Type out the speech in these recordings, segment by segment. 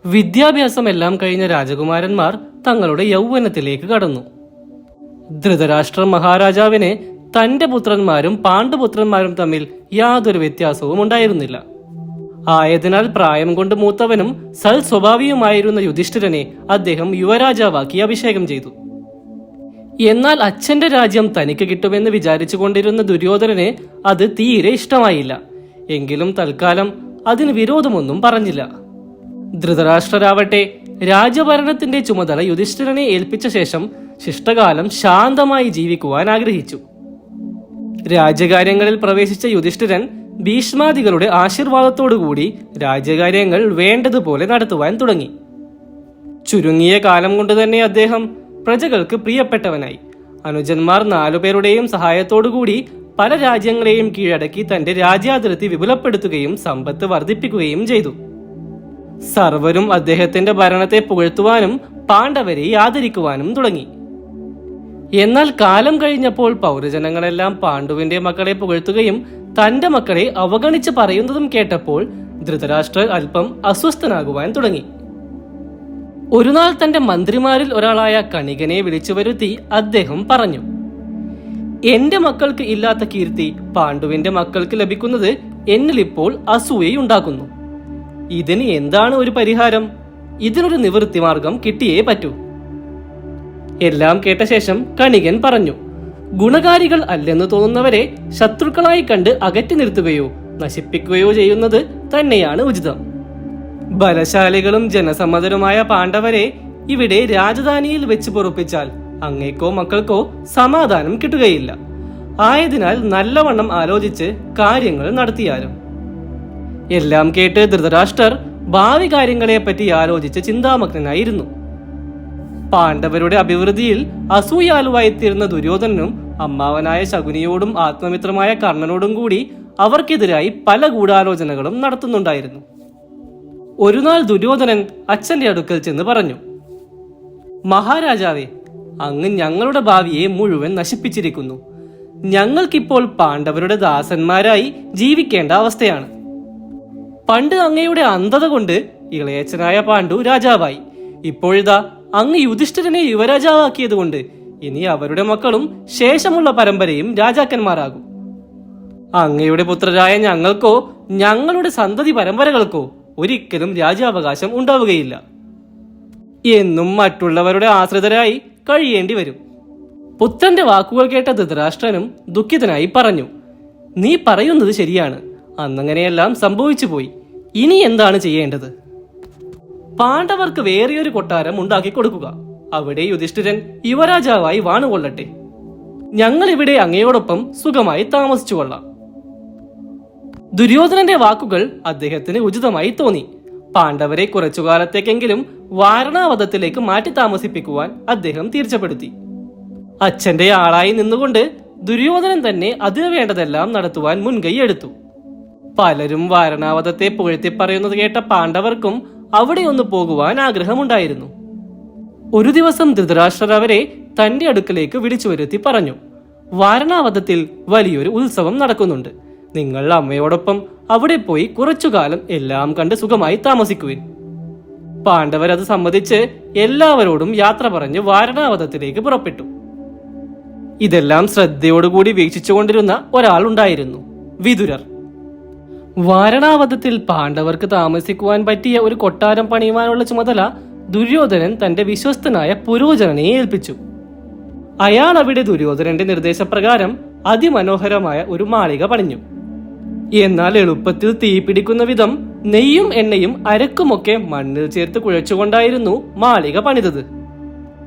വിദ്യാഭ്യാസമെല്ലാം കഴിഞ്ഞ രാജകുമാരന്മാർ തങ്ങളുടെ യൗവനത്തിലേക്ക് കടന്നു. ധൃതരാഷ്ട്ര മഹാരാജാവിന് തന്റെ പുത്രന്മാരും പാണ്ഡുപുത്രന്മാരും തമ്മിൽ യാതൊരു വ്യത്യാസവും ഉണ്ടായിരുന്നില്ല. ആയതിനാൽ പ്രായം കൊണ്ട് മൂത്തവനും സൽ സ്വഭാവിയുമായിരുന്ന യുധിഷ്ഠിരനെ അദ്ദേഹം യുവരാജാവാക്കി അഭിഷേകം ചെയ്തു. എന്നാൽ അച്ഛന്റെ രാജ്യം തനിക്ക് കിട്ടുമെന്ന് വിചാരിച്ചു കൊണ്ടിരുന്ന ദുര്യോധനന് അത് തീരെ ഇഷ്ടമായില്ല. എങ്കിലും തൽക്കാലം അതിന് വിരോധമൊന്നും പറഞ്ഞില്ല. ധൃതരാഷ്ട്രരാവട്ടെ രാജ്യഭരണത്തിന്റെ ചുമതല യുധിഷ്ഠിരനെ ഏൽപ്പിച്ച ശേഷം ശിഷ്ടകാലം ശാന്തമായി ജീവിക്കുവാൻ ആഗ്രഹിച്ചു. രാജ്യകാര്യങ്ങളിൽ പ്രവേശിച്ച യുധിഷ്ഠിരൻ ഭീഷ്മാദികളുടെ ആശീർവാദത്തോടുകൂടി രാജ്യകാര്യങ്ങൾ വേണ്ടതുപോലെ നടത്തുവാൻ തുടങ്ങി. ചുരുങ്ങിയ കാലം കൊണ്ട് തന്നെ അദ്ദേഹം പ്രജകൾക്ക് പ്രിയപ്പെട്ടവനായി. അനുജന്മാർ 4 പേരുടെയും സഹായത്തോടുകൂടി പല രാജ്യങ്ങളെയും കീഴടക്കി തന്റെ രാജ്യാതിർത്തി വിപുലപ്പെടുത്തുകയും സമ്പത്ത് വർദ്ധിപ്പിക്കുകയും ചെയ്തു. സർവരും അദ്ദേഹത്തിന്റെ ഭരണത്തെ പുകഴ്ത്തുവാനും പാണ്ഡവരെ ആദരിക്കുവാനും തുടങ്ങി. എന്നാൽ കാലം കഴിഞ്ഞപ്പോൾ പൗരജനങ്ങളെല്ലാം പാണ്ഡുവിന്റെ മക്കളെ പുകഴ്ത്തുകയും തന്റെ മക്കളെ അവഗണിച്ച് പറയുന്നതും കേട്ടപ്പോൾ ധൃതരാഷ്ട്രർ അല്പം അസ്വസ്ഥനാകുവാൻ തുടങ്ങി. ഒരു നാൾ തന്റെ മന്ത്രിമാരിൽ ഒരാളായ കണികനെ വിളിച്ചു വരുത്തി അദ്ദേഹം പറഞ്ഞു, എന്റെ മക്കൾക്ക് ഇല്ലാത്ത കീർത്തി പാണ്ഡുവിന്റെ മക്കൾക്ക് ലഭിക്കുന്നത് എന്നിലിപ്പോൾ അസൂയയുണ്ടാക്കുന്നു. ഇതിന് എന്താണ് ഒരു പരിഹാരം? ഇതിനൊരു നിവൃത്തി മാർഗം കിട്ടിയേ പറ്റൂ. എല്ലാം കേട്ട ശേഷം കണികൻ പറഞ്ഞു, ഗുണകാരികൾ അല്ലെന്ന് തോന്നുന്നവരെ ശത്രുക്കളായി കണ്ട് അകറ്റി നിർത്തുകയോ നശിപ്പിക്കുകയോ ചെയ്യുന്നത് തന്നെയാണ് ഉചിതം. ബലശാലികളും ജനസമ്മതരുമായ പാണ്ഡവരെ ഇവിടെ രാജധാനിയിൽ വെച്ച് പൊറുപ്പിച്ചാൽ അങ്ങേക്കോ മക്കൾക്കോ സമാധാനം കിട്ടുകയില്ല. ആയതിനാൽ നല്ലവണ്ണം ആലോചിച്ച് കാര്യങ്ങൾ നടത്തിയാലും. എല്ലാം കേട്ട് ധൃതരാഷ്ട്രർ ഭാവി കാര്യങ്ങളെപ്പറ്റി ആലോചിച്ച് ചിന്താമഗ്നനായിരുന്നു. പാണ്ഡവരുടെ അഭിവൃദ്ധിയിൽ അസൂയാലുവായിത്തീർന്ന ദുര്യോധനനും അമ്മാവനായ ശകുനിയോടും ആത്മമിത്രമായ കർണനോടും കൂടി അവർക്കെതിരായി പല ഗൂഢാലോചനകളും നടത്തുന്നുണ്ടായിരുന്നു. ഒരു നാൾ ദുര്യോധനൻ അച്ഛന്റെ അടുക്കൽ ചെന്ന് പറഞ്ഞു, മഹാരാജാവേ, അങ്ങ് ഞങ്ങളുടെ ഭാവിയെ മുഴുവൻ നശിപ്പിച്ചിരിക്കുന്നു. ഞങ്ങൾക്കിപ്പോൾ പാണ്ഡവരുടെ ദാസന്മാരായി ജീവിക്കേണ്ട അവസ്ഥയാണ്. പണ്ട് അങ്ങയുടെ അന്ധത കൊണ്ട് ഇളയച്ചനായ പാണ്ഡു രാജാവായി. ഇപ്പോഴിതാ അങ്ങ് യുധിഷ്ഠിരനെ യുവരാജാവാക്കിയത് കൊണ്ട് ഇനി അവരുടെ മക്കളും ശേഷമുള്ള പരമ്പരയും രാജാക്കന്മാരാകും. അങ്ങയുടെ പുത്രരായ ഞങ്ങൾക്കോ ഞങ്ങളുടെ സന്തതി പരമ്പരകൾക്കോ ഒരിക്കലും രാജ്യാവകാശം ഉണ്ടാവുകയില്ല. എന്നും മറ്റുള്ളവരുടെ ആശ്രിതരായി കഴിയേണ്ടി വരും. പുത്രന്റെ വാക്കുകൾ കേട്ട ധൃതരാഷ്ട്രനും ദുഃഖിതനായി പറഞ്ഞു, നീ പറയുന്നത് ശരിയാണ്. അന്നങ്ങനെയെല്ലാം സംഭവിച്ചു പോയി. ഇനി എന്താണ് ചെയ്യേണ്ടത്? പാണ്ഡവർക്ക് വേറെയൊരു കൊട്ടാരം ഉണ്ടാക്കി കൊടുക്കുക. അവിടെ യുധിഷ്ഠിരൻ യുവരാജാവായി വാണുകൊള്ളട്ടെ. ഞങ്ങൾ ഇവിടെ അങ്ങയോടൊപ്പം സുഖമായി താമസിച്ചു കൊള്ളാം. ദുര്യോധനന്റെ വാക്കുകൾ അദ്ദേഹത്തിന് ഉചിതമായി തോന്നി. പാണ്ഡവരെ കുറച്ചുകാലത്തേക്കെങ്കിലും വാരണാവതത്തിലേക്ക് മാറ്റി താമസിപ്പിക്കുവാൻ അദ്ദേഹം തീർച്ചപ്പെടുത്തി. അച്ഛന്റെ ആളായി നിന്നുകൊണ്ട് ദുര്യോധനൻ തന്നെ അതിനു വേണ്ടതെല്ലാം നടത്തുവാൻ മുൻകൈ എടുത്തു. പലരും വാരണാവതത്തെ പുകഴ്ത്തി പറയുന്നത് കേട്ട പാണ്ഡവർക്കും അവിടെ ഒന്ന് പോകുവാൻ ആഗ്രഹമുണ്ടായിരുന്നു. ഒരു ദിവസം ധൃതരാഷ്ട്രർ അവരെ തന്റെ അടുക്കലേക്ക് വിളിച്ചു വരുത്തി പറഞ്ഞു, വാരണാവതത്തിൽ വലിയൊരു ഉത്സവം നടക്കുന്നുണ്ട്. നിങ്ങൾ അമ്മയോടൊപ്പം അവിടെ പോയി കുറച്ചുകാലം എല്ലാം കണ്ട് സുഖമായി താമസിക്കുവിൻ. പാണ്ഡവർ അത് സമ്മതിച്ച് എല്ലാവരോടും യാത്ര പറഞ്ഞ് വാരണാവതത്തിലേക്ക് പുറപ്പെട്ടു. ഇതെല്ലാം ശ്രദ്ധയോടുകൂടി വീക്ഷിച്ചുകൊണ്ടിരുന്ന ഒരാൾ ഉണ്ടായിരുന്നു, വിതുരർ. വാരണാവതത്തിൽ പാണ്ഡവർക്ക് താമസിക്കുവാൻ പറ്റിയ ഒരു കൊട്ടാരം പണിയുവാനുള്ള ചുമതല ദുര്യോധനൻ തന്റെ വിശ്വസ്തനായ പുരോചനനെ ഏൽപ്പിച്ചു. അയാൾ അവിടെ ദുര്യോധനന്റെ നിർദ്ദേശപ്രകാരം അതിമനോഹരമായ ഒരു മാളിക പണിഞ്ഞു. എന്നാൽ എളുപ്പത്തിൽ തീ പിടിക്കുന്ന വിധം നെയ്യും എണ്ണയും അരക്കുമൊക്കെ മണ്ണിൽ ചേർത്ത് കുഴച്ചുകൊണ്ടായിരുന്നു മാളിക പണിതത്.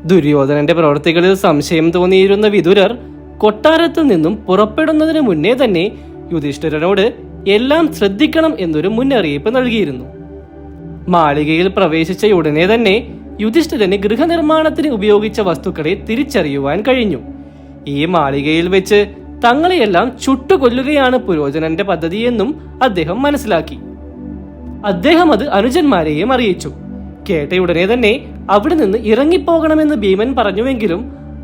ദുര്യോധനന്റെ പ്രവൃത്തികളിൽ സംശയം തോന്നിയിരുന്ന വിതുരർ കൊട്ടാരത്തിൽ നിന്നും പുറപ്പെടുന്നതിന് മുന്നേ തന്നെ യുധിഷ്ഠിരനോട് എല്ലാം ശ്രദ്ധിക്കണം എന്നൊരു മുന്നറിയിപ്പ് നൽകിയിരുന്നു. മാളികയിൽ പ്രവേശിച്ച ഉടനെ തന്നെ യുധിഷ്ഠിരന് ഗൃഹനിർമ്മാണത്തിന് ഉപയോഗിച്ച വസ്തുക്കളെ തിരിച്ചറിയുവാൻ കഴിഞ്ഞു. ഈ മാളികയിൽ വെച്ച് തങ്ങളെയെല്ലാം ചുട്ടുകൊല്ലുകയാണ് പുരോചനന്റെ പദ്ധതിയെന്നും അദ്ദേഹം മനസ്സിലാക്കി. അദ്ദേഹം അത് അനുജന്മാരെയും അറിയിച്ചു. കേട്ടയുടനെ തന്നെ അവിടെ നിന്ന് ഇറങ്ങിപ്പോകണമെന്ന് ഭീമൻ പറഞ്ഞുവെങ്കിലും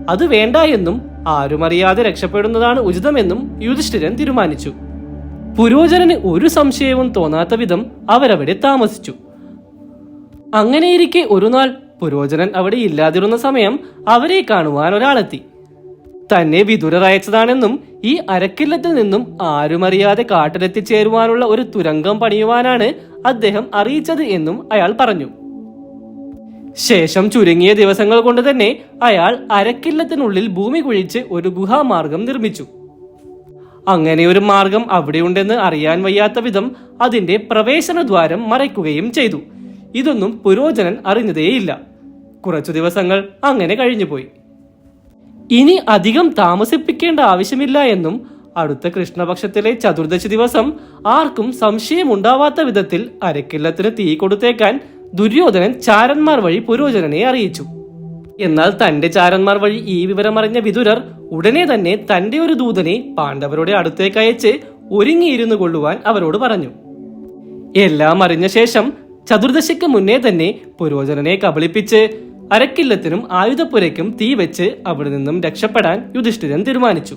അത് വേണ്ട എന്നും ആരുമറിയാതെ രക്ഷപ്പെടുന്നതാണ് ഉചിതമെന്നും യുധിഷ്ഠിരൻ തീരുമാനിച്ചു. പുരോചനന് ഒരു സംശയവും തോന്നാത്ത വിധം അവരവിടെ താമസിച്ചു. അങ്ങനെയിരിക്കെ ഒരു നാൾ പുരോചനൻ അവിടെ ഇല്ലാതിരുന്ന സമയം അവരെ കാണുവാൻ ഒരാളെത്തി. തന്നെ വിതുരർ അയച്ചതാണെന്നും ഈ അരക്കില്ലത്തിൽ നിന്നും ആരുമറിയാതെ കാട്ടിലെത്തിച്ചേരുവാനുള്ള ഒരു തുരങ്കം പണിയുവാനാണ് അദ്ദേഹം അറിയിച്ചത് എന്നും അയാൾ പറഞ്ഞു. ശേഷം ചുരുങ്ങിയ ദിവസങ്ങൾ കൊണ്ട് തന്നെ അയാൾ അരക്കില്ലത്തിനുള്ളിൽ ഭൂമി കുഴിച്ച് ഒരു ഗുഹാമാർഗം നിർമ്മിച്ചു. അങ്ങനെ ഒരു മാർഗം അവിടെയുണ്ടെന്ന് അറിയാൻ വയ്യാത്ത വിധം അതിന്റെ പ്രവേശനദ്വാരം മറയ്ക്കുകയും ചെയ്തു. ഇതൊന്നും പുരോചനൻ അറിഞ്ഞതേയില്ല. കുറച്ചു ദിവസങ്ങൾ അങ്ങനെ കഴിഞ്ഞുപോയി. ഇനി അധികം താമസിപ്പിക്കേണ്ട ആവശ്യമില്ല എന്നും അടുത്ത കൃഷ്ണപക്ഷത്തിലെ ചതുർദശി ദിവസം ആർക്കും സംശയമുണ്ടാവാത്ത വിധത്തിൽ അരക്കില്ലത്തിന് തീ കൊടുത്തേക്കാൻ ദുര്യോധനൻ ചാരന്മാർ വഴി പുരോചനനെ അറിയിച്ചു. എന്നാൽ തന്റെ ചാരന്മാർ വഴി ഈ വിവരം അറിഞ്ഞ വിതുരർ ഉടനെ തന്നെ തന്റെ ഒരു ദൂതനെ പാണ്ഡവരുടെ അടുത്തേക്ക് അയച്ച് ഒരുങ്ങിയിരുന്നു കൊള്ളുവാൻ അവരോട് പറഞ്ഞു. എല്ലാം അറിഞ്ഞ ശേഷം ചതുർദശിക്ക് മുന്നേ തന്നെ പുരോചനനെ കബളിപ്പിച്ച് അരക്കില്ലത്തിനും ആയുധപ്പുരയ്ക്കും തീ വെച്ച് അവിടെ നിന്നും രക്ഷപ്പെടാൻ യുധിഷ്ഠിരൻ തീരുമാനിച്ചു.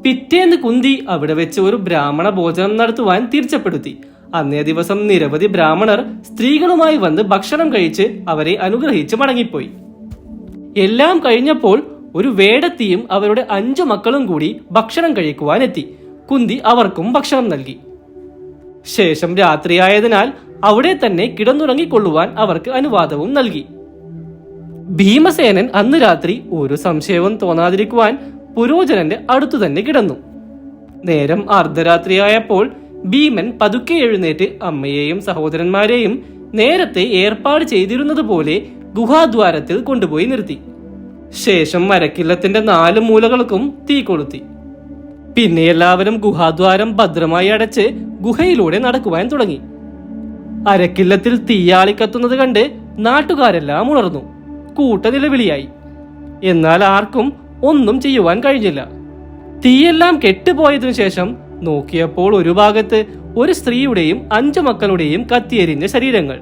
പിറ്റേന്ന് കുന്തി അവിടെ വെച്ച് ഒരു ബ്രാഹ്മണ ഭോജനം നടത്തുവാൻ തീർച്ചപ്പെടുത്തി. അന്നേ ദിവസം നിരവധി ബ്രാഹ്മണർ സ്ത്രീകളുമായി വന്ന് ഭക്ഷണം കഴിച്ച് അവരെ അനുഗ്രഹിച്ച് മടങ്ങിപ്പോയി. എല്ലാം കഴിഞ്ഞപ്പോൾ ഒരു വേടത്തിയും അവരുടെ 5 മക്കളും കൂടി ഭക്ഷണം കഴിക്കുവാൻ എത്തി. കുന്തി അവർക്കും ഭക്ഷണം നൽകി. ശേഷം രാത്രിയായതിനാൽ അവിടെ തന്നെ കിടന്നുറങ്ങിക്കൊള്ളുവാൻ അവർക്ക് അനുവാദവും നൽകി. ഭീമസേനൻ അന്ന് രാത്രി ഒരു സംശയവും തോന്നാതിരിക്കുവാൻ പുരോചനന്റെ അടുത്തു തന്നെ കിടന്നു. നേരം അർദ്ധരാത്രിയായപ്പോൾ ഭീമൻ പതുക്കെ എഴുന്നേറ്റ് അമ്മയെയും സഹോദരന്മാരെയും നേരത്തെ ഏർപ്പാട് ചെയ്തിരുന്നതുപോലെ ഗുഹാദ്വാരത്തിൽ കൊണ്ടുപോയി നിർത്തി. ശേഷം മരക്കില്ലത്തിന്റെ 4 മൂലകൾക്കും തീ കൊളുത്തി. പിന്നെ എല്ലാവരും ഗുഹാദ്വാരം ഭദ്രമായി അടച്ച് ഗുഹയിലൂടെ നടക്കുവാൻ തുടങ്ങി. അരക്കില്ലത്തിൽ തീയാളിക്കത്തുന്നത് കണ്ട് നാട്ടുകാരെല്ലാം ഉണർന്നു. കൂട്ടനിലവിളിയായി. എന്നാൽ ആർക്കും ഒന്നും ചെയ്യുവാൻ കഴിഞ്ഞില്ല. തീയെല്ലാം കെട്ടുപോയതിനു ശേഷം നോക്കിയപ്പോൾ ഒരു ഭാഗത്ത് ഒരു സ്ത്രീയുടെയും 5 മക്കളുടെയും കത്തിയെരിഞ്ഞ ശരീരങ്ങൾ,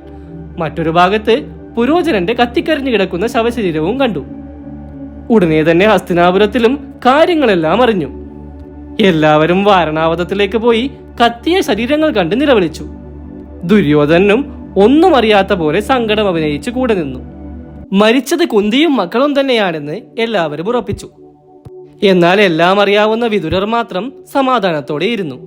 മറ്റൊരു ഭാഗത്ത് പുരോചനന്റെ കത്തിക്കരിഞ്ഞു കിടക്കുന്ന ശവശരീരവും കണ്ടു. ഉടനെ തന്നെ ഹസ്തിനാപുരത്തിലും കാര്യങ്ങളെല്ലാം അറിഞ്ഞു. എല്ലാവരും വാരണാവതത്തിലേക്ക് പോയി കത്തിയ ശരീരങ്ങൾ കണ്ട് നിലവിളിച്ചു. ദുര്യോധനും ഒന്നും അറിയാത്ത പോലെ സങ്കടം അഭിനയിച്ച് കൂടെ നിന്നു. മരിച്ചത് കുന്തിയും മക്കളും തന്നെയാണെന്ന് എല്ലാവരും ഉറപ്പിച്ചു. എന്നാൽ എല്ലാം അറിയാവുന്ന വിതുരർ മാത്രം സമാധാനത്തോടെ ഇരുന്നു.